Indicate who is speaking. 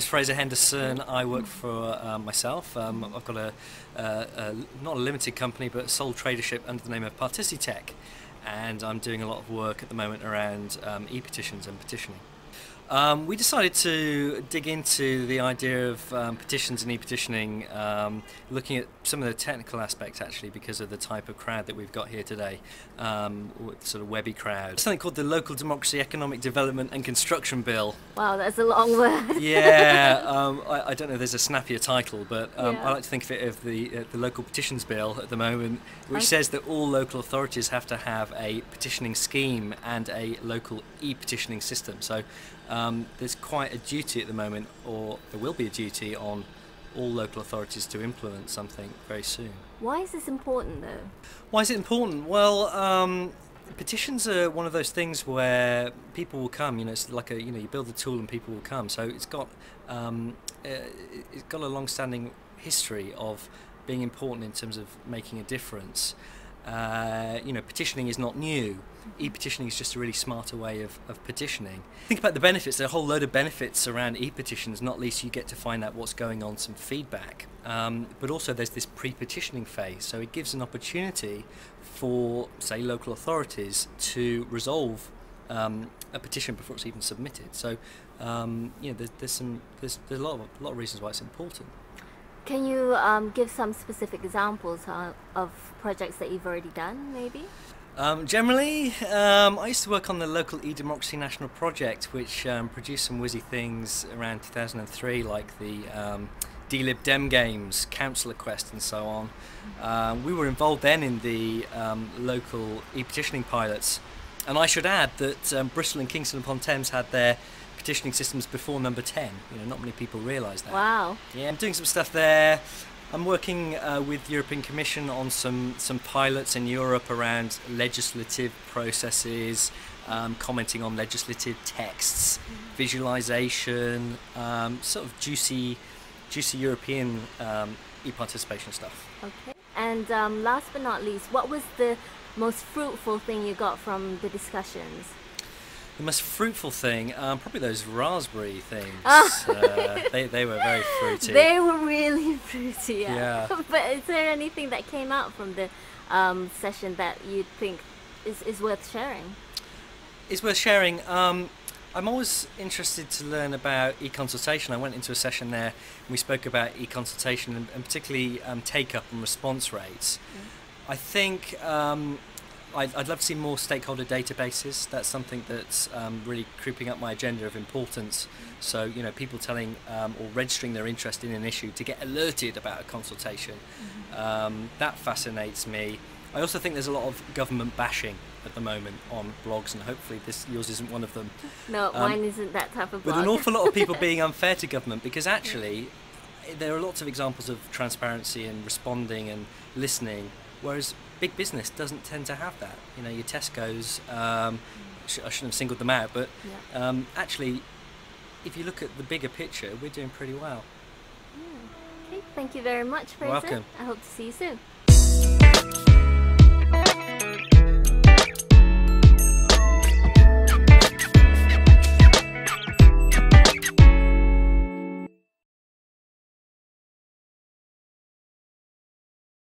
Speaker 1: name's Fraser Henderson. I work for myself. I've got not a limited company, but a sole tradership under the name of Particitech, and I'm doing a lot of work at the moment around ePetitions and petitioning. We decided to dig into the idea of petitions and e-petitioning, looking at some of the technical aspects actually because of the type of crowd that we've got here today, sort of webby crowd. Something called the Local Democracy Economic Development and Construction Bill.
Speaker 2: Wow, that's a long word.
Speaker 1: Yeah, I don't know if there's a snappier title, but
Speaker 2: Yeah.
Speaker 1: I like to think of it as the Local Petitions Bill at the moment, which says that all local authorities have to have a petitioning scheme and a local e-petitioning system. So there's quite a duty at the moment, or there will be a duty on all local authorities to implement something very soon.
Speaker 2: Why is this important though?
Speaker 1: Why is it important? Well, petitions are one of those things where people will come. You know, it's like you build the tool and people will come. So it's got a long-standing history of being important in terms of making a difference. Petitioning is not new. E-petitioning is just a really smarter way of petitioning. Think about the benefits. There are a whole load of benefits around e-petitions, not least you get to find out what's going on, some feedback. But also there's this pre-petitioning phase, so it gives an opportunity for, say, local authorities to resolve a petition before it's even submitted. So, there's a lot of reasons why it's important.
Speaker 2: Can you give some specific examples of projects that you've already done, maybe?
Speaker 1: Generally, I used to work on the local e-democracy national project, which produced some whizzy things around 2003, like the D-Lib Dem Games, Councillor Quest and so on. We were involved then in the local e-petitioning pilots, and I should add that Bristol and Kingston upon Thames had their petitioning systems before number 10. Not many people realise that.
Speaker 2: Wow.
Speaker 1: Yeah, I'm doing some stuff there. I'm working with the European Commission on some pilots in Europe around legislative processes, commenting on legislative texts, visualisation, sort of juicy European e-participation stuff.
Speaker 2: Okay. And last but not least, what was the most fruitful thing you got from the discussions?
Speaker 1: The most fruitful thing, probably those raspberry things. They were very fruity.
Speaker 2: They were really fruity,
Speaker 1: yeah.
Speaker 2: But is there anything that came out from the session that you think is worth sharing?
Speaker 1: It's worth sharing. I'm always interested to learn about e-consultation. I went into a session there and we spoke about e-consultation and particularly take-up and response rates. I think I'd love to see more stakeholder databases. That's something that's really creeping up my agenda of importance. So, people telling or registering their interest in an issue to get alerted about a consultation. That fascinates me. I also think there's a lot of government bashing at the moment on blogs, and hopefully yours isn't one of them.
Speaker 2: No, mine isn't that type of blog.
Speaker 1: With an awful lot of people being unfair to government, because actually there are lots of examples of transparency and responding and listening, whereas big business doesn't tend to have that. Your Tesco's, I shouldn't have singled them out, but actually, if you look at the bigger picture, we're doing pretty well.
Speaker 2: Okay, thank you very much, Fraser.
Speaker 1: Welcome.
Speaker 2: I hope to see you soon.